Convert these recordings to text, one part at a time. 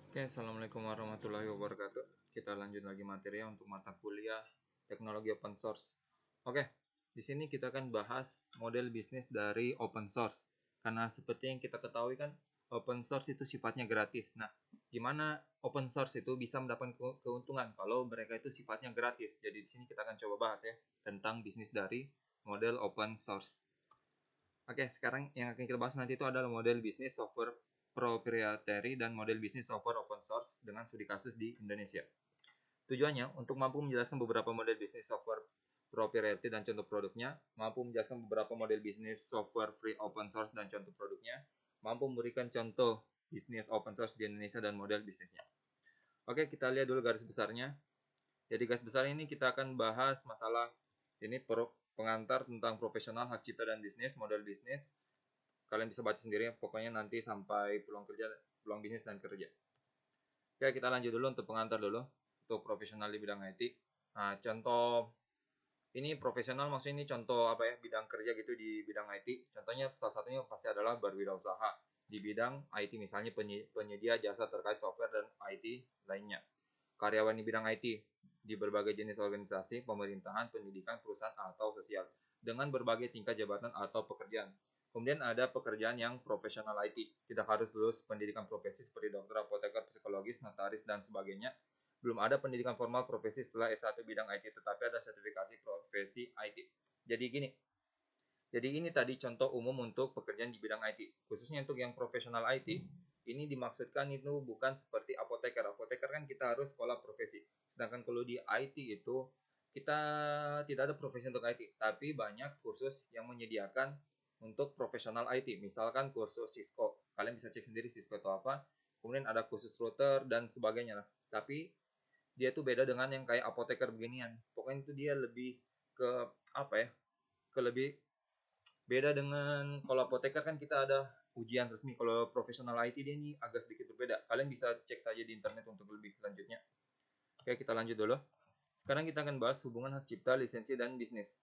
Oke, assalamualaikum warahmatullahi wabarakatuh. Kita lanjut lagi materi untuk mata kuliah teknologi open source. Oke, di sini kita akan bahas model bisnis dari open source. Karena seperti yang kita ketahui kan, open source itu sifatnya gratis. Nah, gimana open source itu bisa mendapatkan keuntungan kalau mereka itu sifatnya gratis? Jadi di sini kita akan coba bahas ya tentang bisnis dari model open source. Oke, sekarang yang akan kita bahas nanti itu adalah model bisnis software proprietary dan model bisnis software open source dengan studi kasus di Indonesia. Tujuannya untuk mampu menjelaskan beberapa model bisnis software proprietary dan contoh produknya, mampu menjelaskan beberapa model bisnis software free open source dan contoh produknya, mampu memberikan contoh bisnis open source di Indonesia dan model bisnisnya. Oke, kita lihat dulu garis besarnya. Jadi garis besar ini kita akan bahas masalah ini pengantar tentang profesional, hak cipta dan bisnis, model bisnis, kalian bisa baca sendiri pokoknya nanti sampai peluang bisnis dan kerja. Oke, kita lanjut dulu untuk pengantar dulu untuk profesional di bidang IT. Nah, contoh ini profesional maksudnya ini contoh apa ya bidang kerja gitu di bidang IT. Contohnya salah satunya pasti adalah berwirausaha di bidang IT misalnya penyedia jasa terkait software dan IT lainnya. Karyawan di bidang IT di berbagai jenis organisasi, pemerintahan, pendidikan, perusahaan atau sosial dengan berbagai tingkat jabatan atau pekerjaan. Kemudian ada pekerjaan yang profesional IT. Tidak harus lulus pendidikan profesi seperti dokter, apoteker, psikologis, notaris, dan sebagainya. Belum ada pendidikan formal profesi setelah S1 bidang IT, tetapi ada sertifikasi profesi IT. Jadi gini, ini tadi contoh umum untuk pekerjaan di bidang IT. Khususnya untuk yang profesional IT, ini dimaksudkan itu bukan seperti apoteker. Apoteker kan kita harus sekolah profesi. Sedangkan kalau di IT itu kita tidak ada profesi untuk IT, tapi banyak kursus yang menyediakan untuk profesional IT. Misalkan kursus Cisco. Kalian bisa cek sendiri Cisco itu apa. Kemudian ada kursus router dan sebagainya. Tapi dia tuh beda dengan yang kayak apoteker beginian. Pokoknya itu dia lebih ke apa ya? Ke lebih beda dengan kalau apoteker kan kita ada ujian resmi. Kalau profesional IT dia ini agak sedikit berbeda. Kalian bisa cek saja di internet untuk lebih lanjutnya. Oke, kita lanjut dulu. Sekarang kita akan bahas hubungan hak cipta, lisensi, dan bisnis.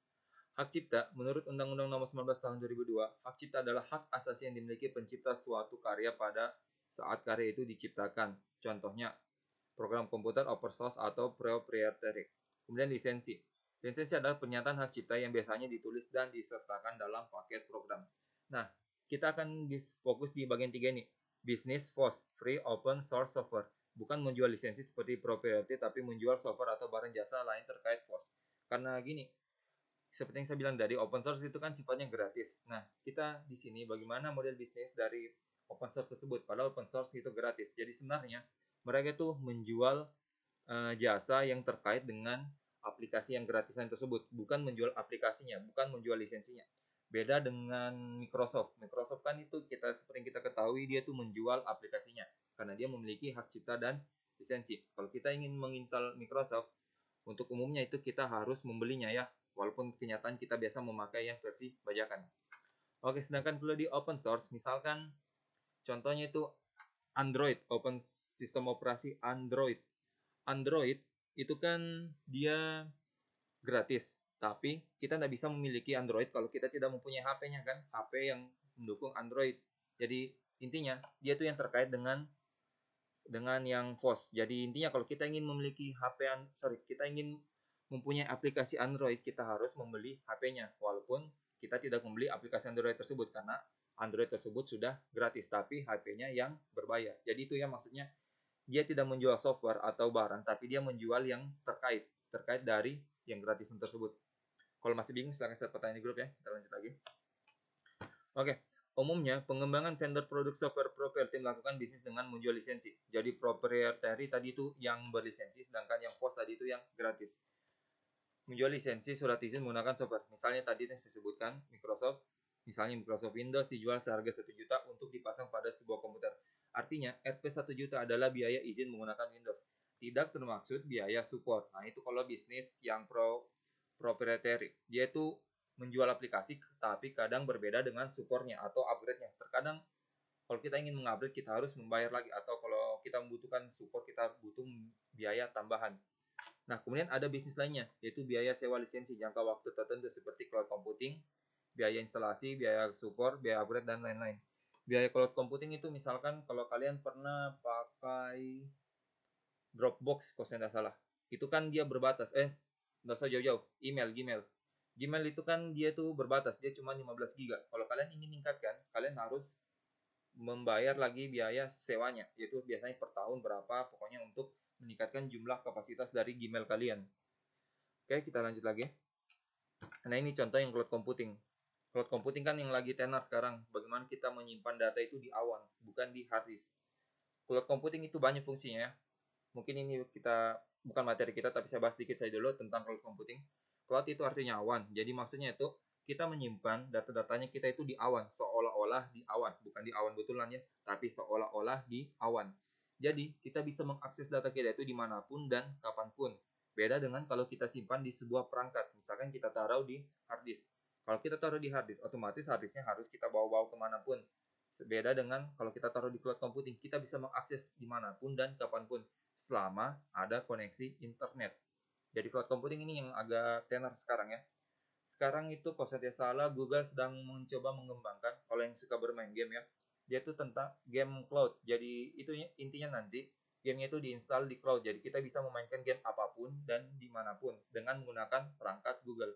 Hak cipta, menurut Undang-Undang Nomor 19 Tahun 2002, hak cipta adalah hak asasi yang dimiliki pencipta suatu karya pada saat karya itu diciptakan. Contohnya, program komputer open source atau proprietary. Kemudian lisensi. Lisensi adalah pernyataan hak cipta yang biasanya ditulis dan disertakan dalam paket program. Nah, kita akan fokus di bagian 3 ini. Business FOSS, Free Open Source Software. Bukan menjual lisensi seperti proprietary, tapi menjual software atau barang jasa lain terkait FOSS. Karena gini, seperti yang saya bilang tadi, open source itu kan sifatnya gratis. Nah, kita di sini bagaimana model bisnis dari open source tersebut. Padahal open source itu gratis. Jadi sebenarnya mereka tuh menjual jasa yang terkait dengan aplikasi yang gratisan tersebut, bukan menjual aplikasinya, bukan menjual lisensinya. Beda dengan Microsoft. Microsoft kan itu kita seperti yang kita ketahui dia tuh menjual aplikasinya karena dia memiliki hak cipta dan lisensi. Kalau kita ingin menginstal Microsoft, untuk umumnya itu kita harus membelinya ya, walaupun kenyataan kita biasa memakai yang versi bajakan. Oke, sedangkan kalau di open source, misalkan contohnya itu Android, open sistem operasi Android. Android itu kan dia gratis, tapi kita tidak bisa memiliki Android kalau kita tidak mempunyai HP-nya kan, HP yang mendukung Android. Jadi intinya dia tuh yang terkait dengan yang FOSS. Jadi intinya kalau kita ingin memiliki kita ingin mempunyai aplikasi Android, kita harus membeli HP-nya. Walaupun kita tidak membeli aplikasi Android tersebut karena Android tersebut sudah gratis, tapi HP-nya yang berbayar. Jadi itu ya maksudnya dia tidak menjual software atau barang, tapi dia menjual yang terkait dari yang gratisan tersebut. Kalau masih bingung silahkan share pertanyaan di grup ya. Kita lanjut lagi. Oke, umumnya pengembangan vendor produk software proprietary melakukan bisnis dengan menjual lisensi. Jadi proprietary tadi itu yang berlisensi, sedangkan yang FOSS tadi itu yang gratis. Menjual lisensi surat izin menggunakan software. Misalnya tadi yang saya sebutkan, misalnya Microsoft Windows dijual seharga 1 juta untuk dipasang pada sebuah komputer. Artinya, Rp 1 juta adalah biaya izin menggunakan Windows. Tidak termaksud biaya support. Nah, itu kalau bisnis yang proprietary. Dia itu menjual aplikasi, tapi kadang berbeda dengan supportnya atau upgrade-nya. Terkadang kalau kita ingin mengupgrade, kita harus membayar lagi. Atau kalau kita membutuhkan support, kita butuh biaya tambahan. Nah, kemudian ada bisnis lainnya, yaitu biaya sewa lisensi jangka waktu tertentu seperti cloud computing, biaya instalasi, biaya support, biaya upgrade, dan lain-lain. Biaya cloud computing itu misalkan kalau kalian pernah pakai Dropbox kalau saya tidak salah, itu kan dia berbatas. Nggak usah jauh-jauh. Gmail itu kan dia tuh berbatas, dia cuma 15 GB. Kalau kalian ingin meningkatkan, kalian harus membayar lagi biaya sewanya, yaitu biasanya per tahun berapa, pokoknya untuk meningkatkan jumlah kapasitas dari Gmail kalian. Oke, kita lanjut lagi. Nah, ini contoh yang cloud computing. Cloud computing kan yang lagi tenar sekarang. Bagaimana kita menyimpan data itu di awan, bukan di hard disk. Cloud computing itu banyak fungsinya. Mungkin ini kita bukan materi kita, tapi saya bahas sedikit saya dulu tentang cloud computing. Cloud itu artinya awan. Jadi maksudnya itu kita menyimpan data-datanya kita itu di awan, seolah-olah di awan, bukan di awan betulan ya, tapi seolah-olah di awan. Jadi kita bisa mengakses data kita itu dimanapun dan kapanpun. Beda dengan kalau kita simpan di sebuah perangkat, misalkan kita taruh di hard disk. Kalau kita taruh di hard disk, otomatis hard disknya harus kita bawa-bawa kemanapun. Beda dengan kalau kita taruh di cloud computing, kita bisa mengakses dimanapun dan kapanpun selama ada koneksi internet. Jadi cloud computing ini yang agak tenar sekarang ya. Sekarang itu kalau saya tidak salah Google sedang mencoba mengembangkan, kalau yang suka bermain game ya, dia itu tentang game cloud. Jadi itu intinya nanti gamenya itu diinstal di cloud. Jadi kita bisa memainkan game apapun dan dimanapun dengan menggunakan perangkat Google.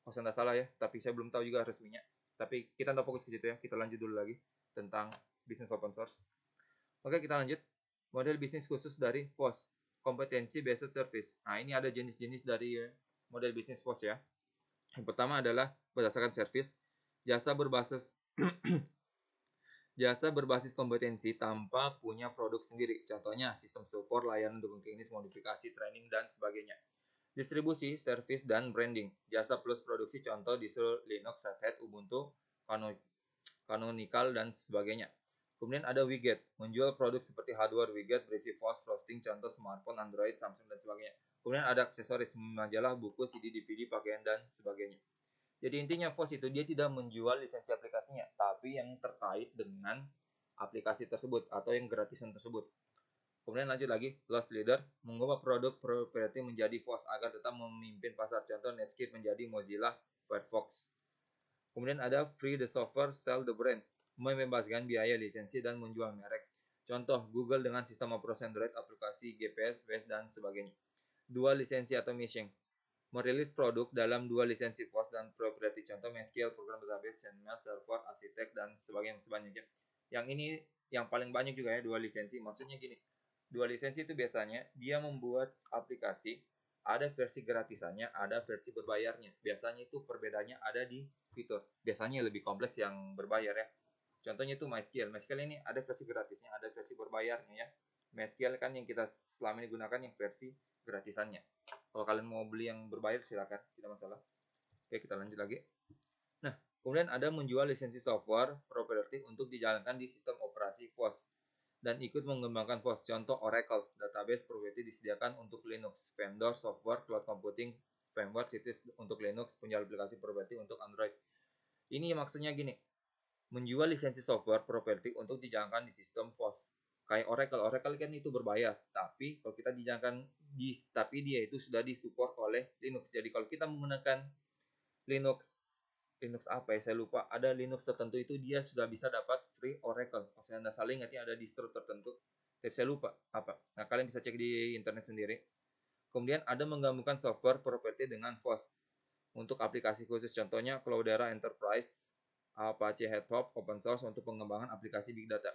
Kalau saya tidak salah ya, tapi saya belum tahu juga resminya. Tapi kita tidak fokus ke situ ya, kita lanjut dulu lagi tentang bisnis open source. Oke, kita lanjut. Model bisnis khusus dari POS, kompetensi based service. Nah, ini ada jenis-jenis dari model bisnis POS ya. Yang pertama adalah berdasarkan service, jasa berbasis jasa berbasis kompetensi tanpa punya produk sendiri. Contohnya sistem support, layanan dukung teknis, modifikasi, training dan sebagainya. Distribusi, service dan branding. Jasa plus produksi contoh distro Linux, Red Hat, Ubuntu, Canonical dan sebagainya. Kemudian ada widget, menjual produk seperti hardware widget, berisi flash, frosting, contoh smartphone, Android, Samsung, dan sebagainya. Kemudian ada aksesoris, majalah, buku, CD, DVD, pakaian, dan sebagainya. Jadi intinya FOSS itu dia tidak menjual lisensi aplikasinya, tapi yang terkait dengan aplikasi tersebut atau yang gratisan tersebut. Kemudian lanjut lagi, loss leader, mengubah produk proprietary menjadi FOSS agar tetap memimpin pasar. Contoh Netscape menjadi Mozilla Firefox. Kemudian ada free the software, sell the brand, membebaskan biaya lisensi dan menjual merek. Contoh Google dengan sistem operasi Android, aplikasi GPS, Waze, dan sebagainya. Dua lisensi atau mission, merilis produk dalam dua lisensi FOSS dan proprietary. Contoh MySQL, program database, SendMail, server, arsitek, dan sebagainya sebanyaknya. Yang ini yang paling banyak juga ya, dua lisensi. Maksudnya gini, dua lisensi itu biasanya dia membuat aplikasi, ada versi gratisannya, ada versi berbayarnya. Biasanya itu perbedaannya ada di fitur. Biasanya lebih kompleks yang berbayar ya. Contohnya itu MySQL. MySQL ini ada versi gratisnya, ada versi berbayarnya ya. MySQL kan yang kita selama ini gunakan yang versi gratisannya. Kalau kalian mau beli yang berbayar silakan, tidak masalah. Oke, kita lanjut lagi. Nah, kemudian ada menjual lisensi software proprietary untuk dijalankan di sistem operasi FOSS dan ikut mengembangkan FOSS. Contoh Oracle, database proprietary disediakan untuk Linux, vendor software cloud computing, framework situs untuk Linux, penjual aplikasi proprietary untuk Android. Ini maksudnya gini, menjual lisensi software proprietary untuk dijalankan di sistem FOSS. Kayak Oracle kan itu berbayar, tapi kalau kita dijalankan tapi dia itu sudah disupport oleh Linux. Jadi kalau kita menggunakan Linux apa ya, saya lupa, ada Linux tertentu itu dia sudah bisa dapat free Oracle. Kalau saya tidak salah ingatnya ada distro tertentu, tapi saya lupa apa. Nah, kalian bisa cek di internet sendiri. Kemudian ada menggabungkan software proprietary dengan FOSS untuk aplikasi khusus, contohnya Cloudera Enterprise, Apache Hedgehog, open source untuk pengembangan aplikasi big data.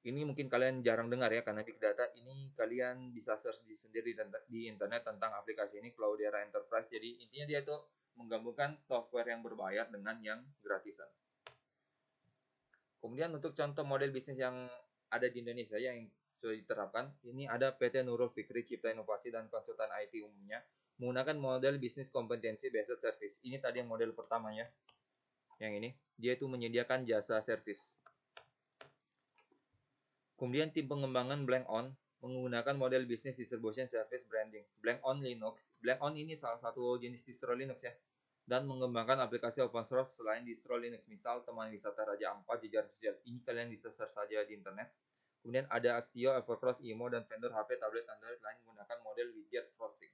Ini mungkin kalian jarang dengar ya, karena big data ini kalian bisa search sendiri di internet tentang aplikasi ini, Cloudera Enterprise. Jadi intinya dia itu menggabungkan software yang berbayar dengan yang gratisan. Kemudian untuk contoh model bisnis yang ada di Indonesia yang sudah diterapkan, ini ada PT Nurul Fikri Cipta Inovasi dan Konsultan IT umumnya menggunakan model bisnis kompetensi based service. Ini tadi yang model pertama ya. Yang ini, dia itu menyediakan jasa service. Kemudian tim pengembangan Blank On menggunakan model bisnis distribution service branding. Blank On Linux. Blank On ini salah satu jenis distro Linux ya. Dan mengembangkan aplikasi open source selain distro Linux. Misal teman wisata Raja Ampat, jejaring sosial. Ini kalian bisa search saja di internet. Kemudian ada Axio, Evercross, IMO, dan vendor HP, tablet, Android lain menggunakan model widget frosting.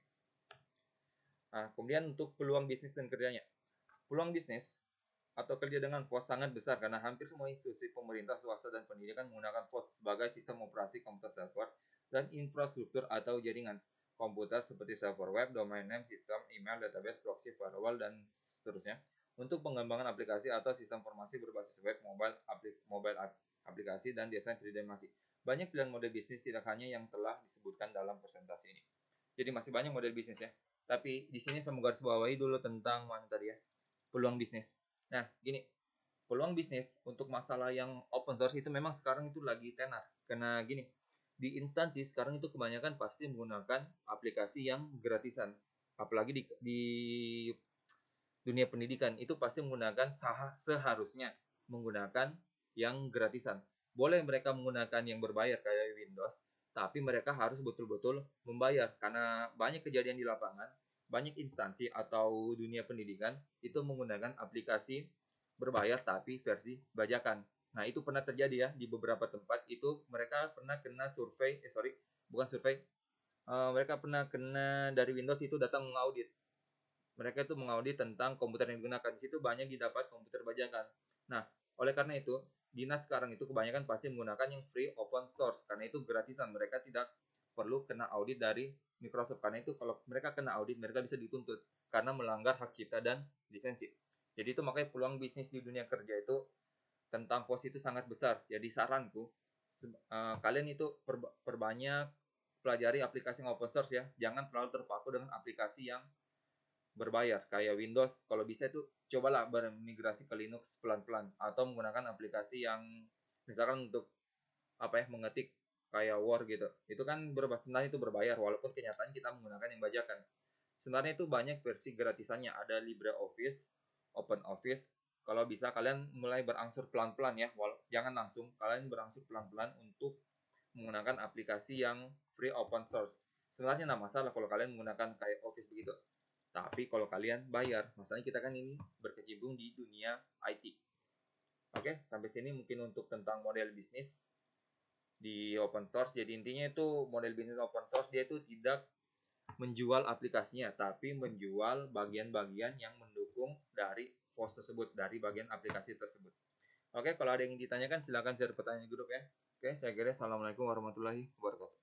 Nah, kemudian untuk peluang bisnis dan kerjanya. Peluang bisnis atau kerja dengan FOS sangat besar karena hampir semua institusi pemerintah, swasta, dan pendidikan menggunakan FOS sebagai sistem operasi komputer server dan infrastruktur atau jaringan komputer seperti server web, domain name, sistem email, database, proxy, firewall, dan seterusnya. Untuk pengembangan aplikasi atau sistem informasi berbasis web, mobile aplikasi, dan desain tridimensi. Banyak pilihan model bisnis tidak hanya yang telah disebutkan dalam presentasi ini. Jadi masih banyak model bisnis ya. Tapi di sini saya menggarisbawahi dulu tentang mana tadi ya, peluang bisnis. Nah, gini, peluang bisnis untuk masalah yang open source itu memang sekarang itu lagi tenar. Karena gini, di instansi sekarang itu kebanyakan pasti menggunakan aplikasi yang gratisan. Apalagi di dunia pendidikan itu pasti menggunakan seharusnya menggunakan yang gratisan. Boleh mereka menggunakan yang berbayar kayak Windows, tapi mereka harus betul-betul membayar karena banyak kejadian di lapangan, banyak instansi atau dunia pendidikan itu menggunakan aplikasi berbayar tapi versi bajakan. Nah, itu pernah terjadi ya di beberapa tempat itu mereka pernah kena survei, bukan survei, mereka pernah kena dari Windows itu datang mengaudit. Mereka itu mengaudit tentang komputer yang digunakan. Di situ banyak didapat komputer bajakan. Nah, oleh karena itu, dinas sekarang itu kebanyakan pasti menggunakan yang free open source. Karena itu gratisan. Mereka tidak perlu kena audit dari Microsoft. Karena itu kalau mereka kena audit, mereka bisa dituntut. Karena melanggar hak cipta dan lisensi. Jadi itu makanya peluang bisnis di dunia kerja itu tentang pos itu sangat besar. Jadi saranku, kalian itu perbanyak pelajari aplikasi yang open source ya. Jangan terlalu terpaku dengan aplikasi yang berbayar kayak Windows. Kalau bisa itu cobalah bermigrasi ke Linux pelan-pelan atau menggunakan aplikasi yang misalkan untuk apa ya, mengetik kayak Word gitu. Itu kan sebenarnya itu berbayar walaupun kenyataan kita menggunakan yang bajakan. Sebenarnya itu banyak versi gratisannya, ada LibreOffice, OpenOffice. Kalau bisa kalian mulai berangsur pelan-pelan ya, jangan langsung, kalian berangsur pelan-pelan untuk menggunakan aplikasi yang free open source. Sebenarnya tidak masalah kalau kalian menggunakan kayak Office begitu. Tapi kalau kalian bayar, masalahnya kita kan ini berkecimpung di dunia IT. Oke, sampai sini mungkin untuk tentang model bisnis di open source. Jadi intinya itu model bisnis open source dia itu tidak menjual aplikasinya, tapi menjual bagian-bagian yang mendukung dari host tersebut, dari bagian aplikasi tersebut. Oke, kalau ada yang ditanyakan silakan share pertanyaan di grup ya. Oke, saya kira assalamualaikum warahmatullahi wabarakatuh.